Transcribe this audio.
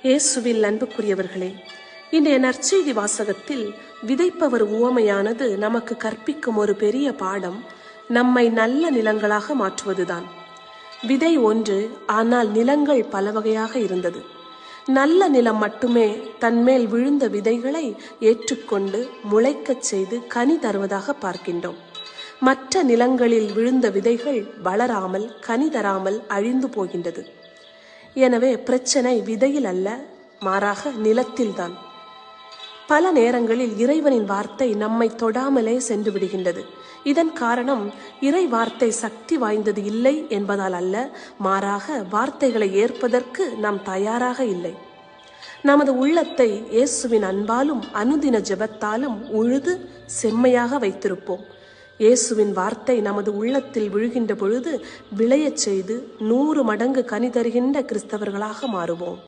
இயேசுவில் அன்புக்குரியவர்களே, இன்றைய நற்செய்தி வாசகத்தில் விதைப்பவர் உவமையானது நமக்கு கற்பிக்கும் ஒரு பெரிய பாடம் நம்மை நல்ல நிலங்களாக மாற்றுவதுதான். விதை ஒன்று, ஆனால் நிலங்கள் பல வகையாக இருந்தது. நல்ல நிலம் மட்டுமே தன்மேல் விழுந்த விதைகளை ஏற்றுக்கொண்டு முளைக்கச் செய்து கனி தருவதாக பார்க்கின்றோம். மற்ற நிலங்களில் விழுந்த விதைகள் வளராமல் கனி தராமல் அழிந்து போகின்றது. எனவே பிரச்சனை விதையில் அல்ல, மாறாக நிலத்தில்தான். பல நேரங்களில் இறைவனின் வார்த்தை நம்மை தொடாமலே சென்று விடுகின்றது. இதன் காரணம் இறை வார்த்தை சக்தி வாய்ந்தது இல்லை என்பதால் அல்ல, மாறாக வார்த்தைகளை ஏற்பதற்கு நாம் தயாராக இல்லை. நமது உள்ளத்தை இயேசுவின் அன்பாலும் அனுதின ஜெபத்தாலும் உழுது செம்மையாக வைத்திருப்போம். இயேசுவின் வார்த்தை நமது உள்ளத்தில் விழுகின்ற பொழுது விளையச் செய்து 100 மடங்கு கனி தருகின்ற கிறிஸ்தவர்களாக மாறுவோம்.